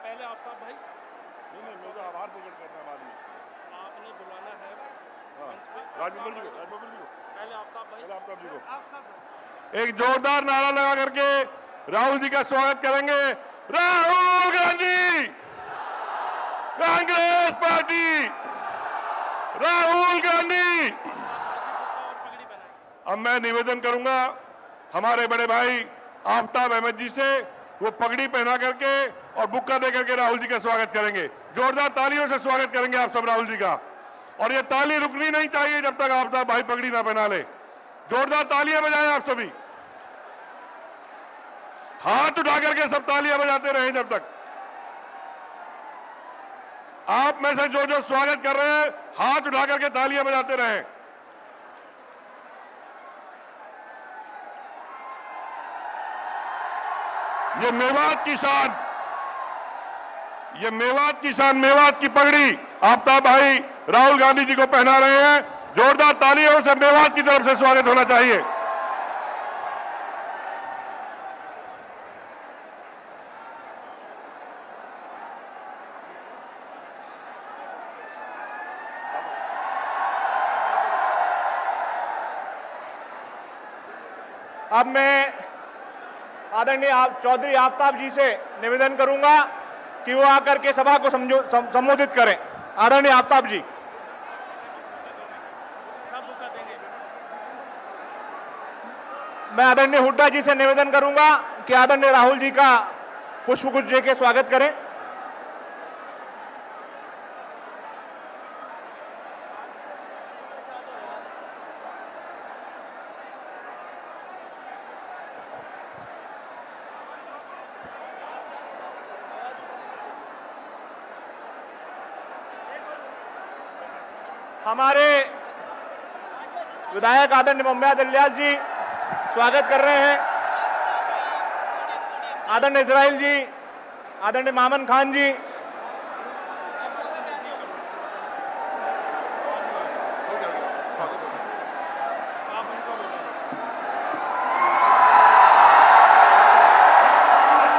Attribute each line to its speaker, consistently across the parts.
Speaker 1: पहले आफ्ताब भाई
Speaker 2: नहीं मेरा आभार प्रकट करना बाद में
Speaker 1: आपने बुलाना है
Speaker 2: राजबब्बर जी को
Speaker 1: पहले आफ्ताब भाई
Speaker 2: एक जोरदार नारा लगा करके राहुल जी का स्वागत करेंगे। राहुल गांधी कांग्रेस पार्टी, राहुल गांधी। अब मैं निवेदन करूंगा हमारे बड़े भाई आफ्ताब अहमद जी से, वो पगड़ी पहना करके और बुक्का दे करके राहुल जी का स्वागत करेंगे। जोरदार तालियों से स्वागत करेंगे आप सब राहुल जी का, और ये ताली रुकनी नहीं चाहिए जब तक आफ्ताब भाई पगड़ी ना पहना ले। जोरदार तालियां बजाएं आप सभी, हाथ उठा करके सब तालियां बजाते रहें जब तक। आप में से जो जो स्वागत कर रहे हैं हाथ उठा करके तालियां बजाते रहें। ये मेवात की शान, ये मेवात की शान, मेवात की पगड़ी आफ्ताब भाई राहुल गांधी जी को पहना रहे हैं। जोरदार तालियों से मेवात की तरफ से स्वागत होना चाहिए।
Speaker 3: अब मैं आदरणीय चौधरी आफ्ताब जी से निवेदन करूंगा कि वो आकर के सभा को संबोधित करें। आदरणीय आफ्ताब जी। मैं आदरणीय हुड्डा जी से निवेदन करूंगा कि आदरणीय राहुल जी का पुष्पगुच्छ देके स्वागत करें। हमारे विधायक आदरणीय मोहम्मद इलियास जी स्वागत कर रहे हैं। आदरणीय इजराइल जी, आदरणीय मामन खान जी,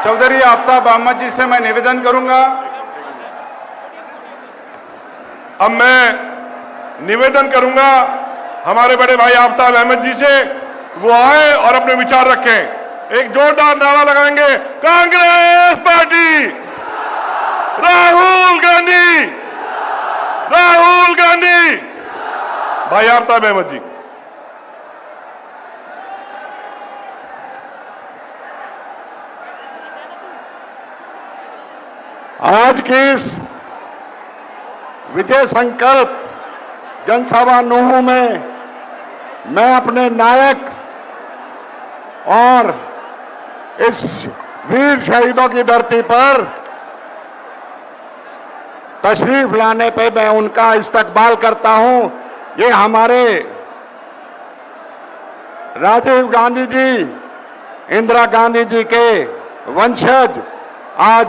Speaker 4: चौधरी आफ्ताब अहमद जी से मैं निवेदन करूंगा।
Speaker 2: अब मैं निवेदन करूंगा हमारे बड़े भाई आफ्ताब अहमद जी से, वो आए और अपने विचार रखें। एक जोरदार नारा लगाएंगे, कांग्रेस पार्टी, राहुल गांधी, राहुल गांधी। भाई आफ्ताब अहमद जी।
Speaker 4: आज की इस विजय संकल्प जनसभा नूह में मैं अपने नायक और इस वीर शहीदों की धरती पर तशरीफ लाने पे मैं उनका इस्तकबाल करता हूं। ये हमारे राजीव गांधी जी, इंदिरा गांधी जी के वंशज आज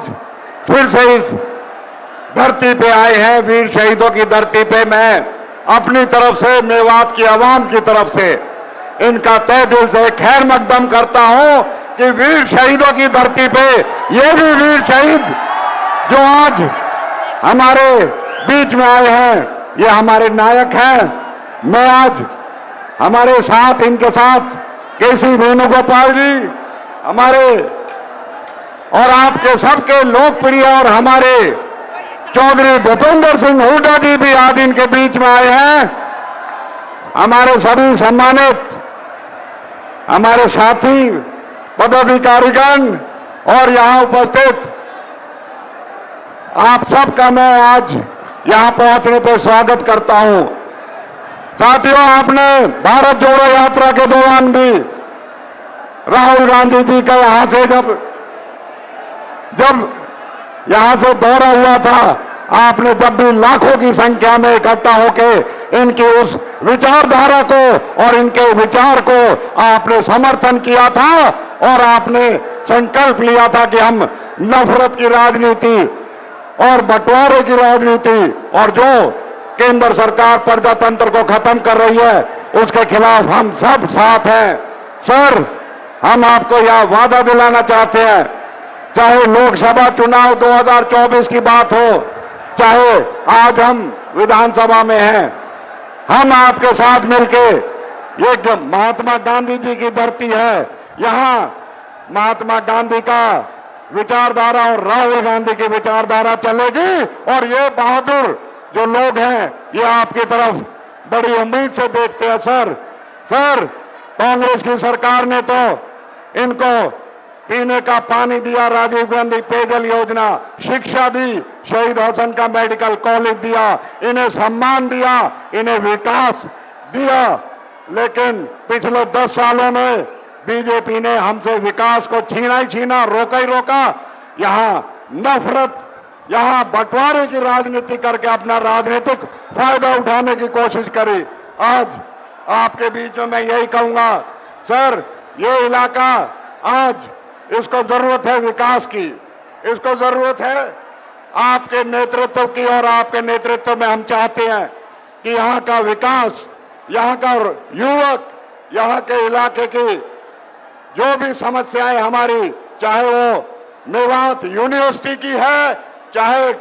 Speaker 4: फिर से इस धरती पे आए हैं। वीर शहीदों की धरती पे मैं अपनी तरफ से, मेवात की आवाम की तरफ से इनका तहे दिल से खैर मकदम करता हूं कि वीर शहीदों की धरती पे ये भी वीर शहीद जो आज हमारे बीच में आए हैं, ये हमारे नायक हैं। मैं आज हमारे साथ, इनके साथ केसी वेणुगोपाल जी, हमारे और आपके सबके लोकप्रिय और हमारे चौधरी भूपेंद्र सिंह हुड्डा जी भी आज इनके बीच में आए हैं। हमारे सभी सम्मानित हमारे साथी पदाधिकारीगण और यहां उपस्थित आप सबका मैं आज यहां पहुंचने पर स्वागत करता हूं। साथियों, आपने भारत जोड़ो यात्रा के दौरान भी राहुल गांधी जी का यहां से जब यहां से दौरा हुआ था, आपने जब भी लाखों की संख्या में इकट्ठा होकर इनकी उस विचारधारा को और इनके विचार को आपने समर्थन किया था और आपने संकल्प लिया था कि हम नफरत की राजनीति और बंटवारे की राजनीति और जो केंद्र सरकार प्रजातंत्र को खत्म कर रही है उसके खिलाफ हम सब साथ हैं। सर, हम आपको यह वादा दिलाना चाहते हैं चाहे लोकसभा चुनाव 2024 की बात हो, चाहे आज हम विधानसभा में हैं, हम आपके साथ मिलके, ये महात्मा गांधी जी की धरती है, यहां महात्मा गांधी का विचारधारा और राहुल गांधी की विचारधारा चलेगी। और ये बहादुर जो लोग हैं, ये आपकी तरफ बड़ी उम्मीद से देखते हैं। सर कांग्रेस की सरकार ने तो इनको पीने का पानी दिया, राजीव गांधी पेयजल योजना, शिक्षा दी, शहीद हसन का मेडिकल कॉलेज दिया, इन्हें सम्मान दिया, इन्हें विकास दिया। लेकिन पिछले 10 सालों में बीजेपी ने हमसे विकास को छीना ही छीना, रोका ही रोका। यहां नफरत, यहां बंटवारे की राजनीति करके अपना राजनीतिक फायदा उठाने की कोशिश करी। आज आपके बीच में मैं यही कहूंगा, सर ये इलाका आज इसको जरूरत है विकास की, इसको जरूरत है आपके नेतृत्व की। और आपके नेतृत्व में हम चाहते हैं कि यहाँ का विकास, यहाँ का युवक, यहाँ के इलाके की जो भी समस्याएं हमारी, चाहे वो मेवात यूनिवर्सिटी की है, चाहे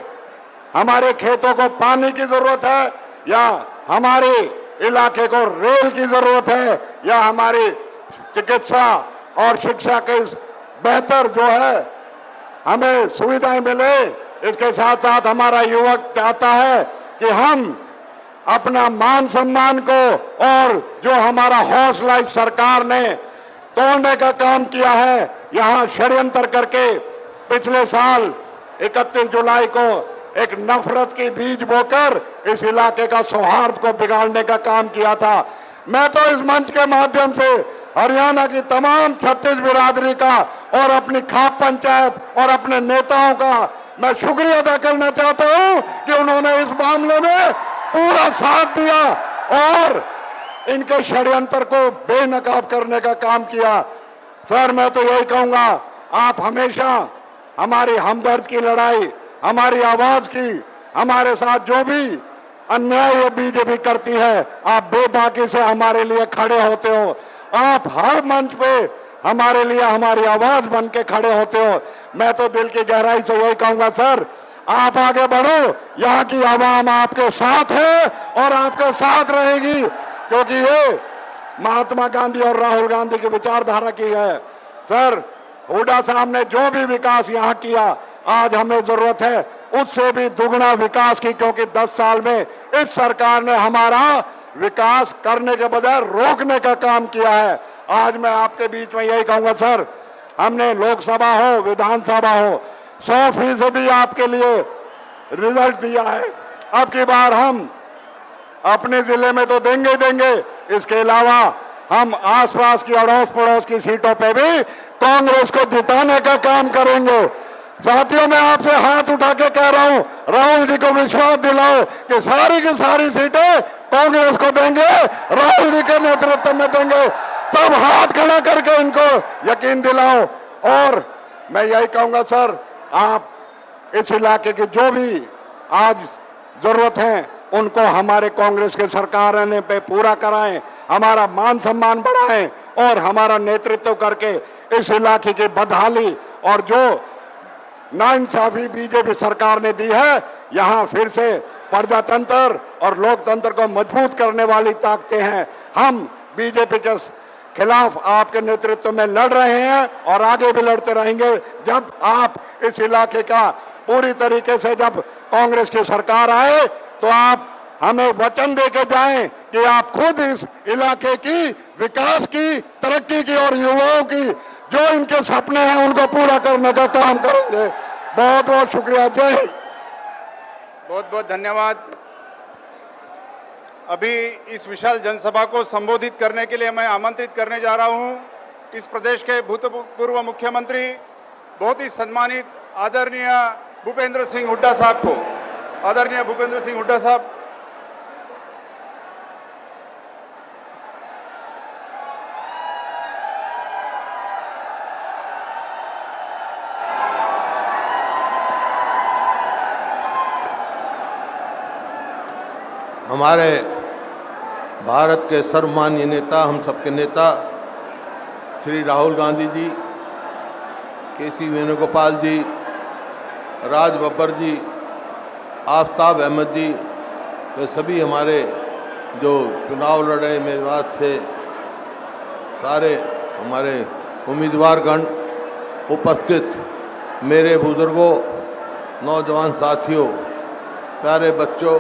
Speaker 4: हमारे खेतों को पानी की जरूरत है, या हमारे इलाके को रेल की जरूरत है, या हमारी चिकित्सा और शिक्षा के बेहतर जो है हमें सुविधाएं मिले। इसके साथ साथ हमारा युवक चाहता है कि हम अपना मान सम्मान को, और जो हमारा हौसला इस सरकार ने तोड़ने का काम किया है, यहां षड्यंत्र करके पिछले साल 31 जुलाई को एक नफरत की बीज बोकर इस इलाके का सौहार्द को बिगाड़ने का काम किया था। मैं तो इस मंच के माध्यम से हरियाणा की तमाम 36 बिरादरी का और अपनी खाप पंचायत और अपने नेताओं का मैं शुक्रिया अदा करना चाहता हूं कि उन्होंने इस मामले में पूरा साथ दिया और इनके षड्यंत्र को बेनकाब करने का काम किया। सर मैं तो यही कहूंगा, आप हमेशा हमारी हमदर्द की लड़ाई, हमारी आवाज की, हमारे साथ जो भी अन्याय ये बीजेपी करती है, आप बेबाकी से हमारे लिए खड़े होते हो। आप हर मंच पे हमारे लिए हमारी आवाज बन के खड़े होते हो। मैं तो दिल की गहराई से यही कहूंगा, सर आप आगे बढ़ो, यहाँ की आवाम आपके साथ है और आपके साथ रहेगी, क्योंकि ये महात्मा गांधी और राहुल गांधी की विचारधारा की है। सर हुड्डा साहब ने जो भी विकास यहाँ किया, आज हमें जरूरत है उससे भी दुगना विकास की, क्योंकि 10 साल में इस सरकार ने हमारा विकास करने के बजाय रोकने का काम किया है। आज मैं आपके बीच में यही कहूंगा, सर हमने लोकसभा हो विधानसभा हो 100% आपके लिए रिजल्ट दिया है। अब की बार हम अपने जिले में तो देंगे, इसके अलावा हम आसपास की अड़ोस पड़ोस की सीटों पे भी कांग्रेस को जिताने का काम करेंगे। साथियों मैं आपसे हाथ उठा के कह रहा हूं, राहुल जी को विश्वास दिलाओ कि सारी की सारी सीटें कांग्रेस को देंगे, राहुल जी के नेतृत्व में देंगे। सब हाथ खड़ा करके इनको यकीन दिलाओ। और मैं यही कहूंगा, सर आप इस इलाके की जो भी आज जरूरत है उनको हमारे कांग्रेस के सरकार आने पे पूरा कराएं, हमारा मान सम्मान बढ़ाएं और हमारा नेतृत्व करके इस इलाके की बदहाली और जो नाइंसाफी बीजेपी सरकार ने दी है, यहाँ फिर से प्रजातंत्र और लोकतंत्र को मजबूत करने वाली ताकतें हैं। हम बीजेपी के खिलाफ आपके नेतृत्व में लड़ रहे हैं और आगे भी लड़ते रहेंगे। जब आप इस इलाके का पूरी तरीके से, जब कांग्रेस की सरकार आए तो आप हमें वचन देके जाएं कि आप खुद इस इलाके की विकास की, तरक्की की और युवाओं की जो इनके सपने हैं उनको पूरा करने का काम करेंगे। बहुत बहुत शुक्रिया। जय हिंद।
Speaker 5: बहुत बहुत धन्यवाद। अभी इस विशाल जनसभा को संबोधित करने के लिए मैं आमंत्रित करने जा रहा हूं इस प्रदेश के भूतपूर्व मुख्यमंत्री, बहुत ही सम्मानित आदरणीय भूपेंद्र सिंह हुड्डा साहब को। आदरणीय भूपेंद्र सिंह हुड्डा साहब।
Speaker 6: हमारे भारत के सर्वमान्य नेता, हम सबके नेता श्री राहुल गांधी जी केसी वेणुगोपाल जी, राज बब्बर जी, आफ्ताब अहमद जी, वे सभी हमारे जो चुनाव लड़ रहे मेवात से सारे हमारे उम्मीदवारगण, उपस्थित मेरे बुजुर्गों, नौजवान साथियों, प्यारे बच्चों,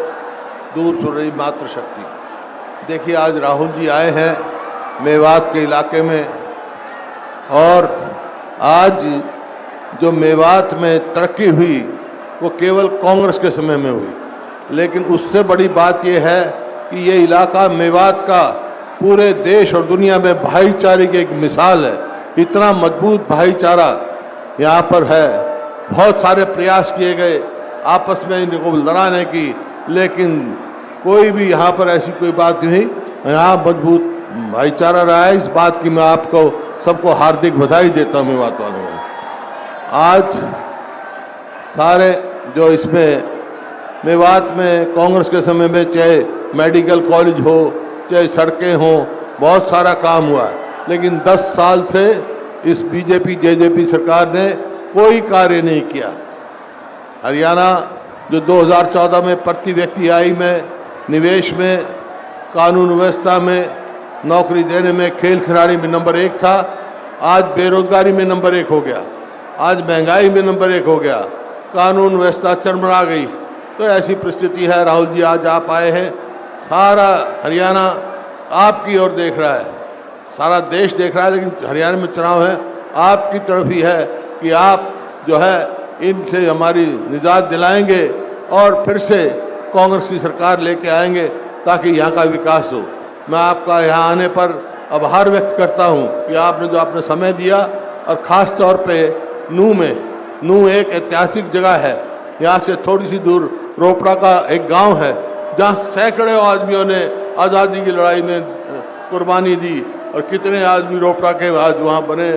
Speaker 6: दूर सुन रही मातृशक्ति। देखिए, आज राहुल जी आए हैं मेवात के इलाके में, और आज जो मेवात में तरक्की हुई वो केवल कांग्रेस के समय में हुई, लेकिन उससे बड़ी बात यह है कि ये इलाका मेवात का पूरे देश और दुनिया में भाईचारे की एक मिसाल है। इतना मजबूत भाईचारा यहाँ पर है। बहुत सारे प्रयास किए गए आपस में इनको लड़ाने की, लेकिन कोई भी यहाँ पर ऐसी कोई बात नहीं, यहाँ मजबूत भाईचारा रहा है। इस बात की मैं आपको सबको हार्दिक बधाई देता हूँ मेवात वालों को। आज सारे जो इसमें मेवात में कांग्रेस के समय में चाहे मेडिकल कॉलेज हो, चाहे सड़कें हो, बहुत सारा काम हुआ है, लेकिन 10 साल से इस बीजेपी जेजेपी सरकार ने कोई कार्य नहीं किया। हरियाणा जो 2014 में प्रति व्यक्ति आय में, निवेश में, कानून व्यवस्था में, नौकरी देने में, खेल खिलाड़ी में नंबर 1 था, आज बेरोजगारी में नंबर 1 हो गया, आज महंगाई में नंबर 1 हो गया, कानून व्यवस्था चरमरा गई। तो ऐसी परिस्थिति है। राहुल जी आज आप आए हैं, सारा हरियाणा आपकी ओर देख रहा है, सारा देश देख रहा है, लेकिन हरियाणा में चुनाव है, आपकी तरफ ही है कि आप जो है इनसे हमारी निजात दिलाएंगे और फिर से कांग्रेस की सरकार लेके आएंगे ताकि यहाँ का विकास हो। मैं आपका यहाँ आने पर आभार व्यक्त करता हूँ कि आपने जो आपने समय दिया, और ख़ास तौर पे नूह एक ऐतिहासिक जगह है। यहाँ से थोड़ी सी दूर रोपड़ा का एक गांव है जहाँ सैकड़ों आदमियों ने आज़ादी की लड़ाई में कुर्बानी दी, और कितने आदमी रोपड़ा के आज वहाँ बने।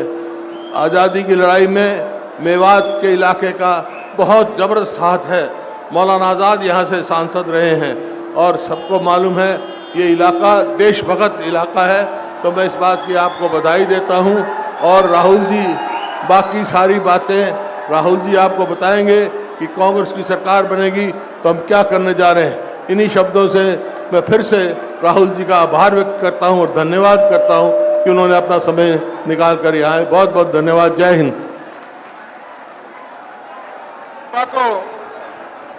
Speaker 6: आज़ादी की लड़ाई में मेवात के इलाके का बहुत ज़बरदस्त हाथ है। मौलाना आज़ाद यहाँ से सांसद रहे हैं, और सबको मालूम है ये इलाका देशभक्त इलाका है। तो मैं इस बात की आपको बधाई देता हूँ। और राहुल जी, बाकी सारी बातें राहुल जी आपको बताएंगे कि कांग्रेस की सरकार बनेगी तो हम क्या करने जा रहे हैं। इन्हीं शब्दों से मैं फिर से राहुल जी का आभार व्यक्त करता हूं और धन्यवाद करता हूं कि उन्होंने अपना समय निकाल कर यहाँ आए। बहुत बहुत धन्यवाद। जय हिंद।
Speaker 5: सभा को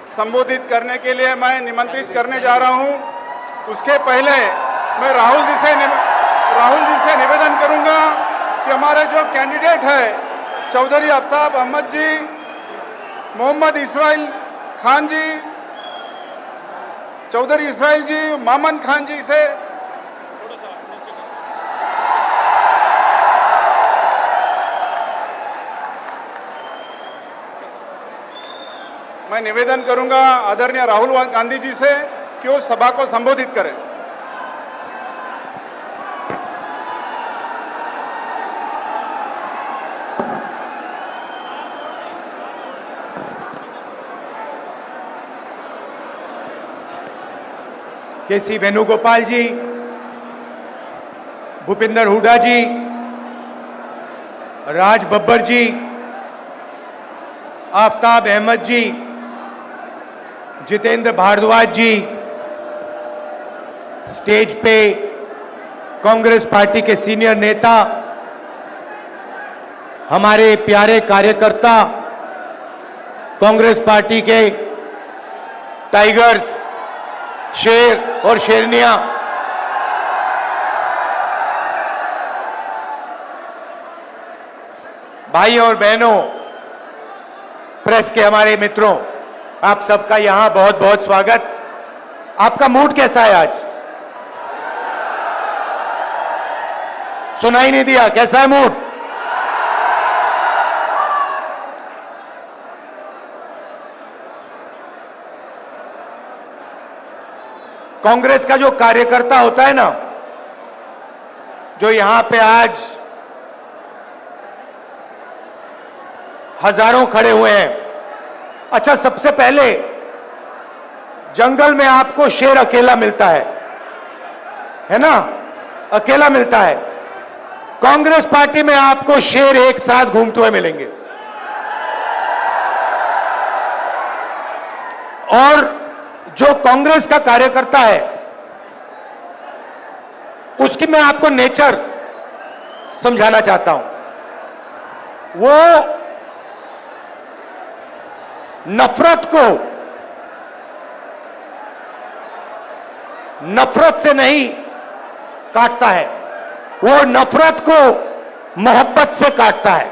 Speaker 5: संबोधित करने के लिए मैं निमंत्रित करने जा रहा हूं। उसके पहले मैं राहुल जी से निवेदन करूंगा कि हमारे जो कैंडिडेट है चौधरी आफ्ताब अहमद जी, मोहम्मद इसराइल खान जी, चौधरी इसराइल जी, मामन खान जी से मैं निवेदन करूंगा आदरणीय राहुल गांधी जी से कि वो सभा को संबोधित करें।
Speaker 3: केसी वेणुगोपाल जी, भूपेंद्र हुड्डा जी, राज बब्बर जी, आफ्ताब अहमद जी, जितेंद्र भारद्वाज जी, स्टेज पे कांग्रेस पार्टी के सीनियर नेता, हमारे प्यारे कार्यकर्ता, कांग्रेस पार्टी के टाइगर्स, शेर और शेरनियां, भाइयों और बहनों, प्रेस के हमारे मित्रों, आप सबका यहां बहुत बहुत स्वागत। आपका मूड कैसा है आज? सुनाई नहीं दिया, कैसा है मूड? कांग्रेस का जो कार्यकर्ता होता है ना, जो यहां पे आज हजारों खड़े हुए हैं। अच्छा, सबसे पहले जंगल में आपको शेर अकेला मिलता है ना? अकेला मिलता है। कांग्रेस पार्टी में आपको शेर एक साथ घूमते हुए मिलेंगे।
Speaker 7: और जो कांग्रेस का कार्यकर्ता है उसकी मैं आपको नेचर समझाना चाहता हूं। वो नफरत को नफरत से नहीं काटता है, वो नफरत को मोहब्बत से काटता है।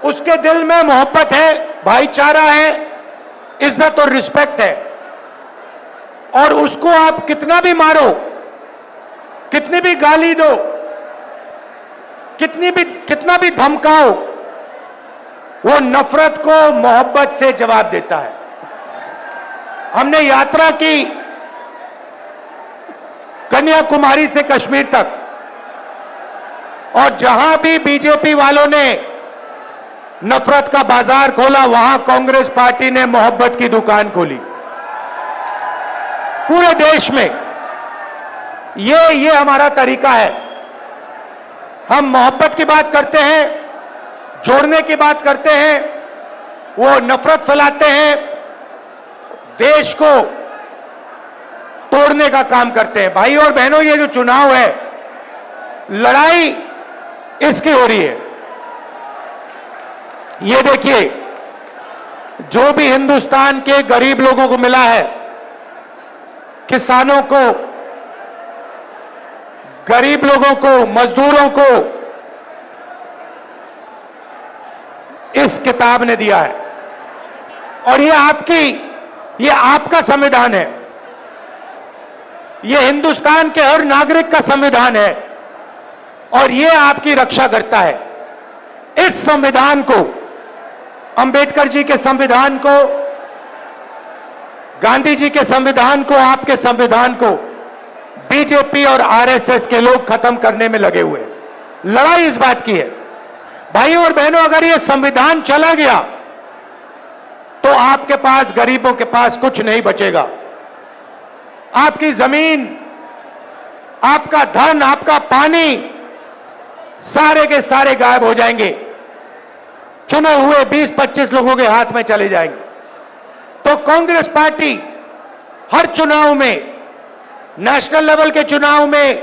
Speaker 7: उसके दिल में मोहब्बत है, भाईचारा है, इज्जत और रिस्पेक्ट है, और उसको आप कितना भी मारो, कितनी भी गाली दो, कितना भी धमकाओ, वो नफरत को मोहब्बत से जवाब देता है। हमने यात्रा की कन्याकुमारी से कश्मीर तक, और जहां भी बीजेपी वालों ने नफरत का बाजार खोला, वहां कांग्रेस पार्टी ने मोहब्बत की दुकान खोली। पूरे देश में ये हमारा तरीका है। हम मोहब्बत की बात करते हैं, जोड़ने की बात करते हैं, वो नफरत फैलाते हैं, देश को तोड़ने का काम करते हैं। भाई और बहनों, ये जो चुनाव है, लड़ाई इसकी हो रही है। ये देखिए, जो भी हिंदुस्तान के गरीब लोगों को मिला है, किसानों को, गरीब लोगों को, मजदूरों को इस किताब ने दिया है। और ये आपका संविधान है, ये हिंदुस्तान के हर नागरिक का संविधान है, और ये आपकी रक्षा करता है। इस संविधान को, अंबेडकर जी के संविधान को, गांधी जी के संविधान को, आपके संविधान को बीजेपी और आरएसएस के लोग खत्म करने में लगे हुए हैं। लड़ाई इस बात की है। भाई और बहनों, अगर ये संविधान चला गया तो आपके पास, गरीबों के पास कुछ नहीं बचेगा। आपकी जमीन, आपका धन, आपका पानी, सारे के सारे गायब हो जाएंगे, चुने हुए 20-25 लोगों के हाथ में चले जाएंगे। तो कांग्रेस पार्टी हर चुनाव में, नेशनल लेवल के चुनाव में,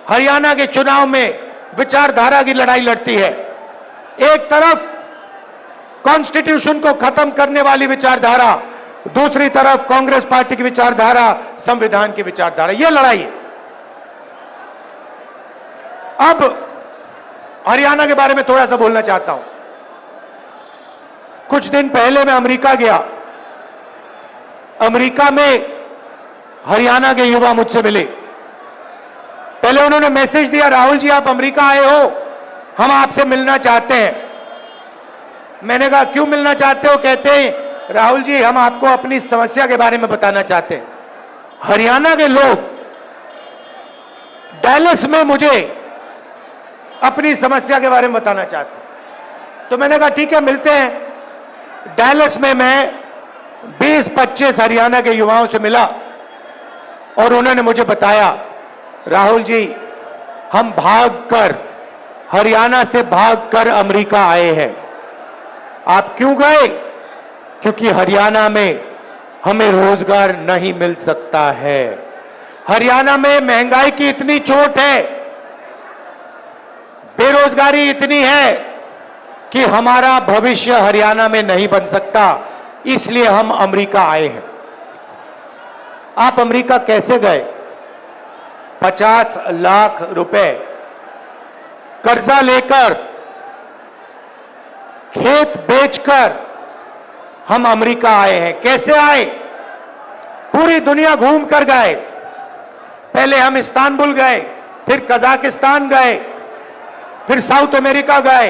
Speaker 7: हरियाणा के चुनाव में विचारधारा की लड़ाई लड़ती है। एक तरफ कॉन्स्टिट्यूशन को खत्म करने वाली विचारधारा, दूसरी तरफ कांग्रेस पार्टी की विचारधारा, संविधान की विचारधारा, यह लड़ाई है। अब हरियाणा के बारे में थोड़ा सा बोलना चाहता हूं। कुछ दिन पहले मैं अमेरिका गया। अमेरिका में हरियाणा के युवा मुझसे मिले। पहले उन्होंने मैसेज दिया, राहुल जी आप अमेरिका आए हो, हम आपसे मिलना चाहते हैं। मैंने कहा क्यों मिलना चाहते हो? कहते हैं राहुल जी हम आपको अपनी समस्या के बारे में बताना चाहते हैं। हरियाणा के लोग डैलस में मुझे अपनी समस्या के बारे में बताना चाहते हैं। तो मैंने कहा ठीक है, मिलते हैं। डैलस में मैं 20-25 हरियाणा के युवाओं से मिला और उन्होंने मुझे बताया, राहुल जी हम भागकर, हरियाणा से भागकर अमेरिका आए हैं। आप क्यों गए? क्योंकि हरियाणा में हमें रोजगार नहीं मिल सकता है। हरियाणा में महंगाई की इतनी चोट है, बेरोजगारी इतनी है कि हमारा भविष्य हरियाणा में नहीं बन सकता, इसलिए हम अमेरिका आए हैं। आप अमेरिका कैसे गए? 50 लाख रुपए कर्जा लेकर, खेत बेचकर हम अमेरिका आए हैं। कैसे आए? पूरी दुनिया घूम कर गए। पहले हम इस्तांबुल गए, फिर कजाकिस्तान गए, फिर साउथ अमेरिका गए,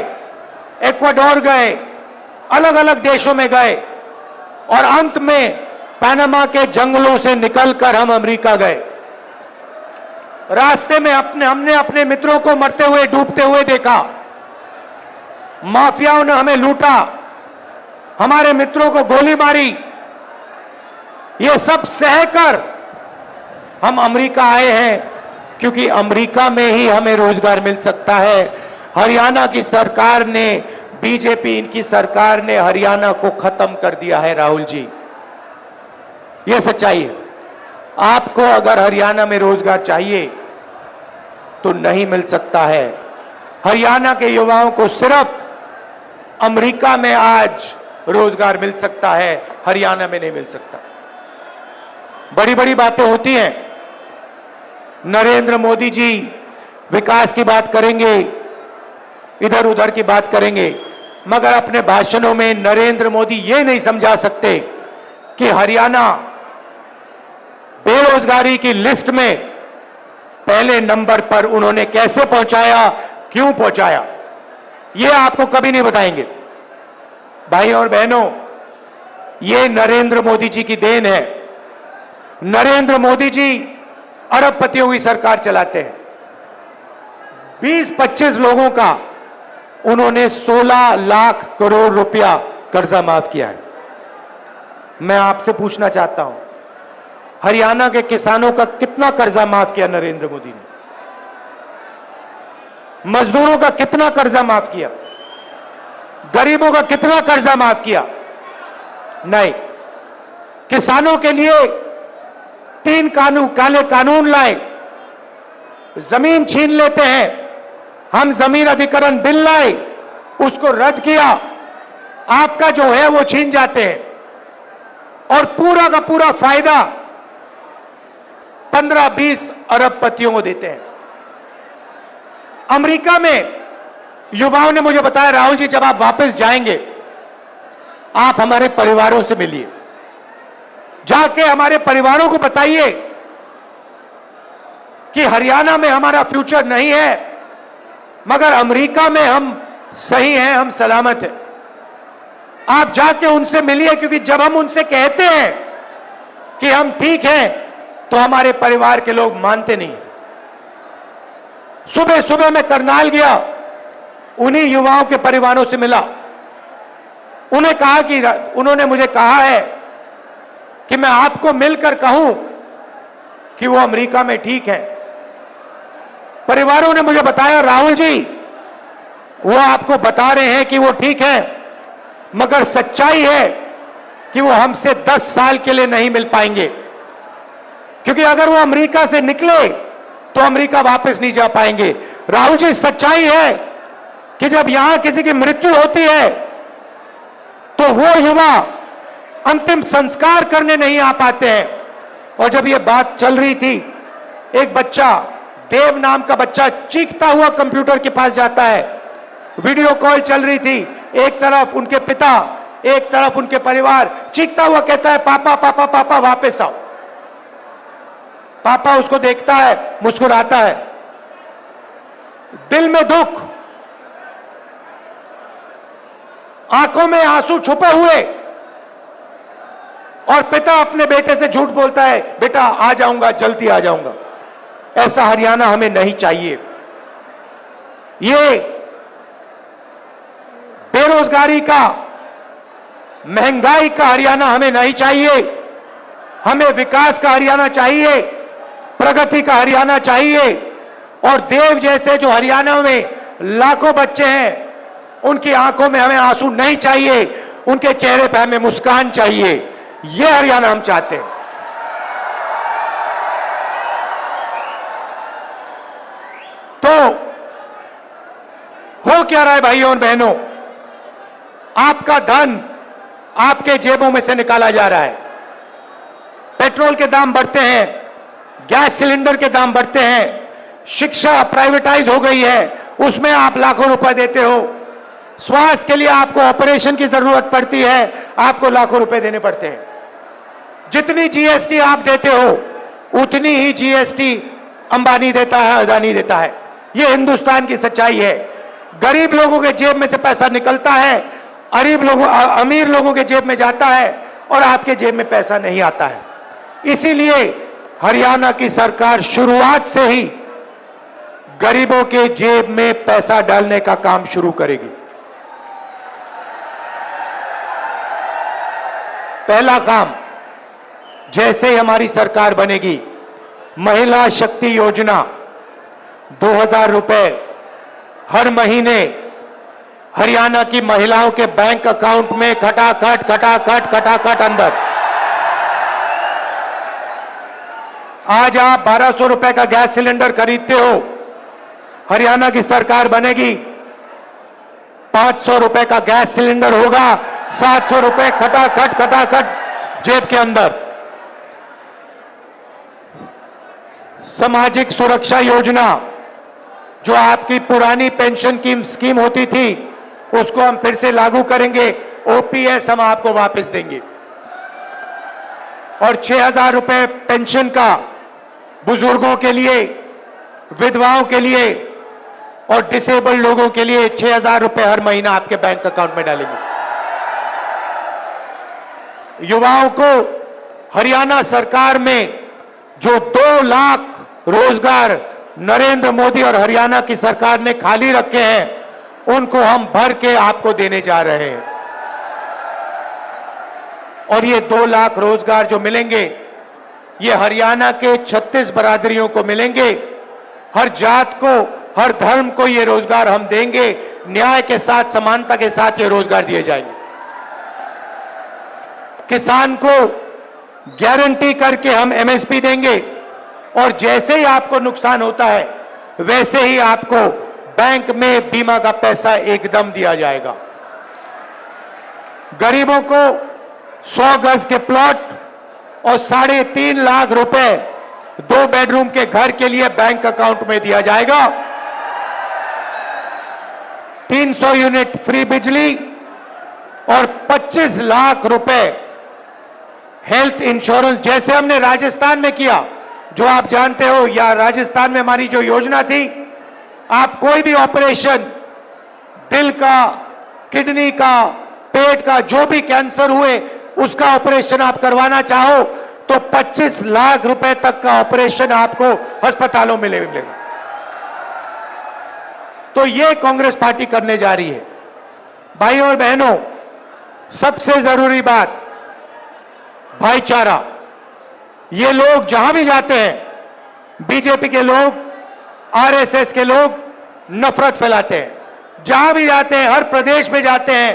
Speaker 7: इक्वाडोर गए, अलग अलग देशों में गए, और अंत में पनामा के जंगलों से निकलकर हम अमेरिका गए। रास्ते में हमने अपने मित्रों को मरते हुए, डूबते हुए देखा। माफियाओं ने हमें लूटा, हमारे मित्रों को गोली मारी। ये सब सहकर हम अमेरिका आए हैं, क्योंकि अमेरिका में ही हमें रोजगार मिल सकता है। हरियाणा की सरकार ने बीजेपी, इनकी सरकार ने हरियाणा को खत्म कर दिया है राहुल जी। यह सच्चाई है। आपको अगर हरियाणा में रोजगार चाहिए तो नहीं मिल सकता है। हरियाणा के युवाओं को सिर्फ अमेरिका में आज रोजगार मिल सकता है, हरियाणा में नहीं मिल सकता। बड़ी बड़ी बातें होती हैं। नरेंद्र मोदी जी विकास की बात करेंगे, इधर उधर की बात करेंगे, मगर अपने भाषणों में नरेंद्र मोदी ये नहीं समझा सकते कि हरियाणा बेरोजगारी की लिस्ट में पहले नंबर पर उन्होंने कैसे पहुंचाया, क्यों पहुंचाया, ये आपको कभी नहीं बताएंगे। भाई और बहनों, ये नरेंद्र मोदी जी की देन है। नरेंद्र मोदी जी अरबपतियों की सरकार चलाते हैं। 20-25 लोगों का उन्होंने 16 लाख करोड़ रुपया कर्जा माफ किया है। मैं आपसे पूछना चाहता हूं, हरियाणा के किसानों का कितना कर्जा माफ किया नरेंद्र मोदी ने? मजदूरों का कितना कर्जा माफ किया? गरीबों का कितना कर्जा माफ किया? नहीं। किसानों के लिए 3 काले कानून लाए, जमीन छीन लेते हैं। हम जमीन अधिग्रहण बिल लाए, उसको रद्द किया, आपका जो है वो छीन जाते हैं और पूरा का पूरा फायदा 15-20 अरबपतियों को देते हैं। अमेरिका में युवाओं ने मुझे बताया, राहुल जी जब आप वापस जाएंगे आप हमारे परिवारों से मिलिए, जाके हमारे परिवारों को बताइए कि हरियाणा में हमारा फ्यूचर नहीं है, मगर अमेरिका में हम सही हैं, हम सलामत हैं। आप जाके उनसे मिलिए, क्योंकि जब हम उनसे कहते हैं कि हम ठीक हैं तो हमारे परिवार के लोग मानते नहीं। सुबह सुबह मैं करनाल गया, उन्हीं युवाओं के परिवारों से मिला। उन्होंने मुझे कहा है कि मैं आपको मिलकर कहूं कि वो अमेरिका में ठीक है। परिवारों ने मुझे बताया, राहुल जी वो आपको बता रहे हैं कि वो ठीक है, मगर सच्चाई है कि वो हमसे 10 साल के लिए नहीं मिल पाएंगे, क्योंकि अगर वो अमेरिका से निकले तो अमेरिका वापस नहीं जा पाएंगे। राहुल जी सच्चाई है कि जब यहां किसी की मृत्यु होती है तो वो युवा अंतिम संस्कार करने नहीं आ पाते हैं। और जब ये बात चल रही थी, एक बच्चा, देव नाम का बच्चा, चीखता हुआ कंप्यूटर के पास जाता है। वीडियो कॉल चल रही थी, एक तरफ उनके पिता, एक तरफ उनके परिवार, चीखता हुआ कहता है, पापा पापा पापा वापस आओ। पापा उसको देखता है, मुस्कुराता है, दिल में दुख, आंखों में आंसू छुपे हुए, और पिता अपने बेटे से झूठ बोलता है, बेटा आ जाऊंगा, जल्दी आ जाऊंगा। ऐसा हरियाणा हमें नहीं चाहिए। ये बेरोजगारी का, महंगाई का हरियाणा हमें नहीं चाहिए। हमें विकास का हरियाणा चाहिए, प्रगति का हरियाणा चाहिए। और देव जैसे जो हरियाणा में लाखों बच्चे हैं, उनकी आंखों में हमें आंसू नहीं चाहिए, उनके चेहरे पर हमें मुस्कान चाहिए। यह हरियाणा हम चाहते हैं। तो हो क्या रहा है भाइयों और बहनों? आपका धन आपके जेबों में से निकाला जा रहा है। पेट्रोल के दाम बढ़ते हैं, गैस सिलेंडर के दाम बढ़ते हैं, शिक्षा प्राइवेटाइज हो गई है, उसमें आप लाखों रुपए देते हो। स्वास्थ्य के लिए आपको ऑपरेशन की जरूरत पड़ती है, आपको लाखों रुपए देने पड़ते हैं। जितनी जीएसटी आप देते हो उतनी ही जीएसटी अंबानी देता है, अदानी देता है। यह हिंदुस्तान की सच्चाई है। गरीब लोगों के जेब में से पैसा निकलता है, अमीर लोगों के जेब में जाता है, और आपके जेब में पैसा नहीं आता है। इसीलिए हरियाणा की सरकार शुरुआत से ही गरीबों के जेब में पैसा डालने का काम शुरू करेगी। पहला काम, जैसे ही हमारी सरकार बनेगी, महिला शक्ति योजना 2000 रुपए हर महीने हरियाणा की महिलाओं के बैंक अकाउंट में खटाखट अंदर। आज आप 1200 रुपए का गैस सिलेंडर खरीदते हो, हरियाणा की सरकार बनेगी 500 रुपए का गैस सिलेंडर होगा, 700 रुपए खटाखट जेब के अंदर। सामाजिक सुरक्षा योजना जो आपकी पुरानी पेंशन की स्कीम होती थी, उसको हम फिर से लागू करेंगे। ओपीएस हम आपको वापस देंगे और 6000 रुपए पेंशन का बुजुर्गों के लिए, विधवाओं के लिए और डिसेबल्ड लोगों के लिए 6000 रुपए हर महीना आपके बैंक अकाउंट में डालेंगे। युवाओं को हरियाणा सरकार में जो 2 लाख रोजगार नरेंद्र मोदी और हरियाणा की सरकार ने खाली रखे हैं, उनको हम भर के आपको देने जा रहे हैं। और ये 2 लाख रोजगार जो मिलेंगे, ये हरियाणा के 36 बरादरियों को मिलेंगे। हर जात को, हर धर्म को ये रोजगार हम देंगे। न्याय के साथ, समानता के साथ ये रोजगार दिए जाएंगे। किसान को गारंटी करके हम एमएसपी देंगे और जैसे ही आपको नुकसान होता है, वैसे ही आपको बैंक में बीमा का पैसा एकदम दिया जाएगा। गरीबों को 100 गज के प्लॉट और 3.5 लाख रुपए 2 बेडरूम के घर के लिए बैंक अकाउंट में दिया जाएगा। 300 यूनिट फ्री बिजली और 25 लाख रुपए हेल्थ इंश्योरेंस, जैसे हमने राजस्थान में किया, जो आप जानते हो। या राजस्थान में हमारी जो योजना थी, आप कोई भी ऑपरेशन, दिल का, किडनी का, पेट का, जो भी कैंसर हुए, उसका ऑपरेशन आप करवाना चाहो तो 25 लाख रुपए तक का ऑपरेशन आपको अस्पतालों में मिलेगा। तो ये कांग्रेस पार्टी करने जा रही है। भाइयों और बहनों, सबसे जरूरी बात भाईचारा। ये लोग जहां भी जाते हैं, बीजेपी के लोग, आरएसएस के लोग नफरत फैलाते हैं। जहां भी जाते हैं, हर प्रदेश में जाते हैं,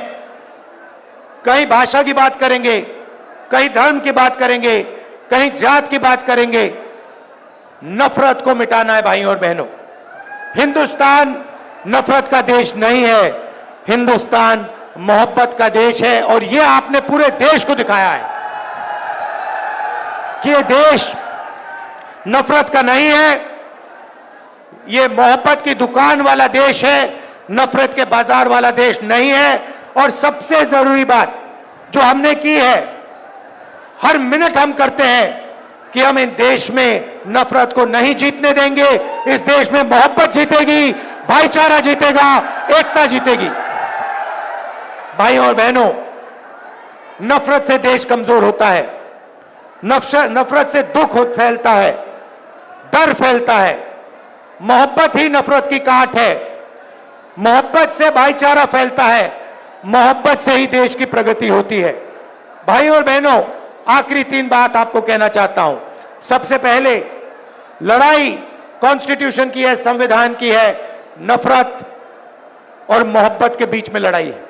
Speaker 7: कहीं भाषा की बात करेंगे, कहीं धर्म की बात करेंगे, कहीं जात की बात करेंगे। नफरत को मिटाना है भाइयों और बहनों। हिंदुस्तान नफरत का देश नहीं है, हिंदुस्तान मोहब्बत का देश है। और यह आपने पूरे देश को दिखाया है कि यह देश नफरत का नहीं है, यह मोहब्बत की दुकान वाला देश है, नफरत के बाजार वाला देश नहीं है। और सबसे जरूरी बात जो हमने की है, हर मिनट हम करते हैं कि हम इन देश में नफरत को नहीं जीतने देंगे। इस देश में मोहब्बत जीतेगी, भाईचारा जीतेगा, एकता जीतेगी। भाइयों और बहनों, नफरत से देश कमजोर होता है, नफरत से दुख फैलता है, डर फैलता है। मोहब्बत ही नफरत की काट है, मोहब्बत से भाईचारा फैलता है, मोहब्बत से ही देश की प्रगति होती है। भाइयों और बहनों, आखिरी 3 बात आपको कहना चाहता हूं। सबसे पहले, लड़ाई कॉन्स्टिट्यूशन की है, संविधान की है, नफरत और मोहब्बत के बीच में लड़ाई है।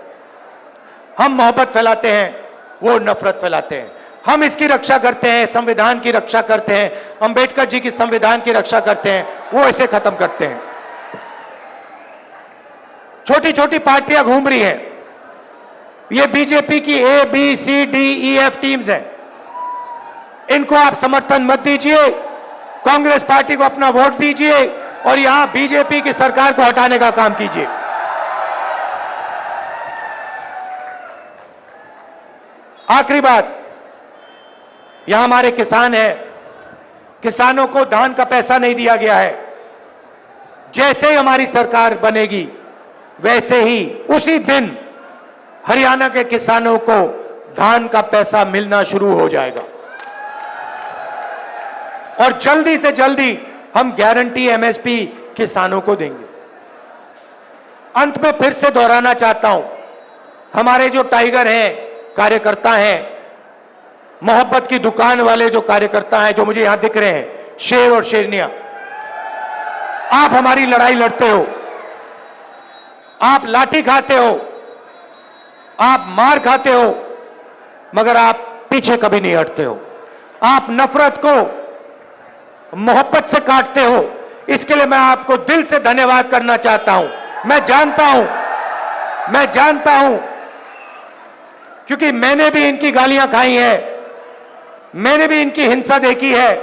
Speaker 7: हम मोहब्बत फैलाते हैं, वो नफरत फैलाते हैं। हम इसकी रक्षा करते हैं, संविधान की रक्षा करते हैं, अंबेडकर जी की संविधान की रक्षा करते हैं, वो इसे खत्म करते हैं। छोटी छोटी पार्टियां घूम रही हैं, ये बीजेपी की A B C D E F teams हैं। इनको आप समर्थन मत दीजिए, कांग्रेस पार्टी को अपना वोट दीजिए और यहां बीजेपी की सरकार को हटाने का काम कीजिए। आखिरी बात, यहां हमारे किसान हैं, किसानों को धान का पैसा नहीं दिया गया है। जैसे ही हमारी सरकार बनेगी, वैसे ही उसी दिन हरियाणा के किसानों को धान का पैसा मिलना शुरू हो जाएगा। और जल्दी से जल्दी हम गारंटी एमएसपी किसानों को देंगे। अंत में फिर से दोहराना चाहता हूं, हमारे जो टाइगर हैं, कार्यकर्ता हैं, मोहब्बत की दुकान वाले जो कार्यकर्ता हैं, जो मुझे यहां दिख रहे हैं, शेर और शेरनियां, आप हमारी लड़ाई लड़ते हो, आप लाठी खाते हो, आप मार खाते हो, मगर आप पीछे कभी नहीं हटते हो। आप नफरत को मोहब्बत से काटते हो। इसके लिए मैं आपको दिल से धन्यवाद करना चाहता हूं। मैं जानता हूं क्योंकि मैंने भी इनकी गालियां खाई है, मैंने भी इनकी हिंसा देखी है,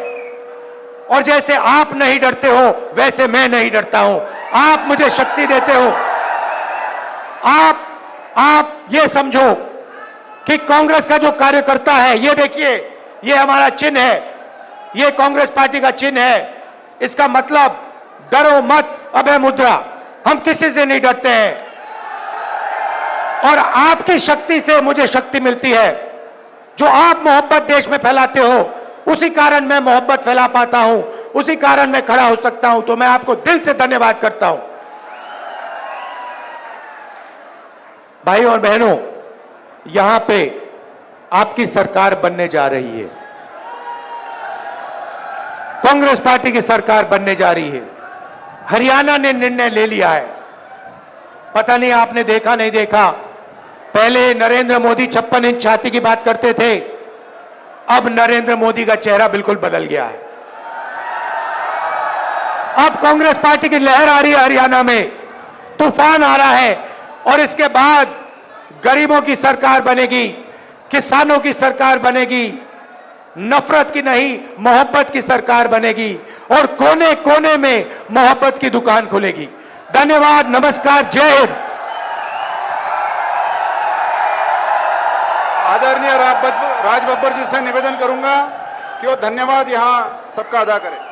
Speaker 7: और जैसे आप नहीं डरते हो वैसे मैं नहीं डरता हूं। आप मुझे शक्ति देते हो। आप ये समझो कि कांग्रेस का जो कार्यकर्ता है, ये देखिए, ये हमारा चिन्ह है, ये कांग्रेस पार्टी का चिन्ह है। इसका मतलब डरो मत, अभय मुद्रा। हम किसी से नहीं डरते हैं, और आपकी शक्ति से मुझे शक्ति मिलती है। जो आप मोहब्बत देश में फैलाते हो, उसी कारण मैं मोहब्बत फैला पाता हूं, उसी कारण मैं खड़ा हो सकता हूं। तो मैं आपको दिल से धन्यवाद करता हूं। भाइयों और बहनों, यहां पे आपकी सरकार बनने जा रही है, कांग्रेस पार्टी की सरकार बनने जा रही है। हरियाणा ने निर्णय ले लिया है। पता नहीं आपने देखा नहीं देखा, पहले नरेंद्र मोदी 56 इंच छाती की बात करते थे, अब नरेंद्र मोदी का चेहरा बिल्कुल बदल गया है। अब कांग्रेस पार्टी की लहर आ रही है, हरियाणा में तूफान आ रहा है, और इसके बाद गरीबों की सरकार बनेगी, किसानों की सरकार बनेगी, नफरत की नहीं मोहब्बत की सरकार बनेगी, और कोने कोने में मोहब्बत की दुकान खुलेगी। धन्यवाद, नमस्कार, जय हिंद।
Speaker 5: आदरणीय राज बब्बर जी से निवेदन करूंगा कि वो धन्यवाद यहां सबका अदा करें।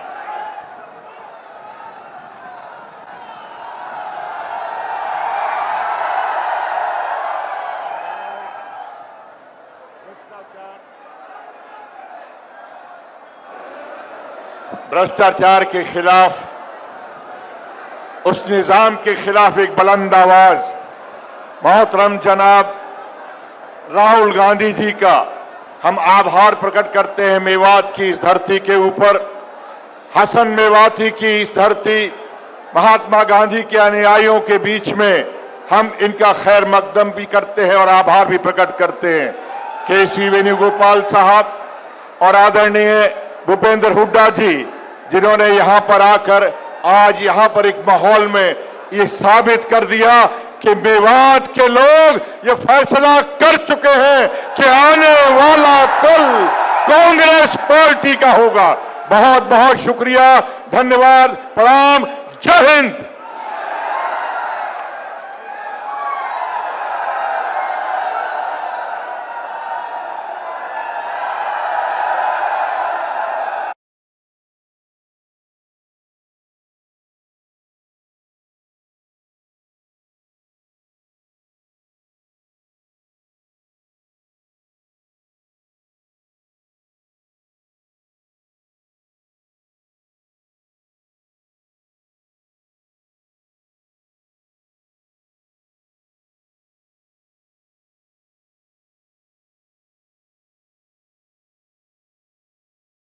Speaker 2: भ्रष्टाचार के खिलाफ, उस निजाम के खिलाफ एक बुलंद आवाज मोहतरम जनाब राहुल गांधी जी का हम आभार प्रकट करते हैं। मेवात की इस धरती के ऊपर, हसन मेवाती की इस धरती, महात्मा गांधी के अनुयायियों के बीच में हम इनका खैर मकदम भी करते हैं और आभार भी प्रकट करते हैं। केसी वेणुगोपाल साहब और आदरणीय भूपेंद्र हुड्डा जी, जिन्होंने यहां पर आकर आज यहां पर एक माहौल में ये साबित कर दिया कि मेवात के लोग ये फैसला कर चुके हैं कि आने वाला कल कांग्रेस पार्टी का होगा। बहुत बहुत शुक्रिया, धन्यवाद, प्रणाम, जय हिंद।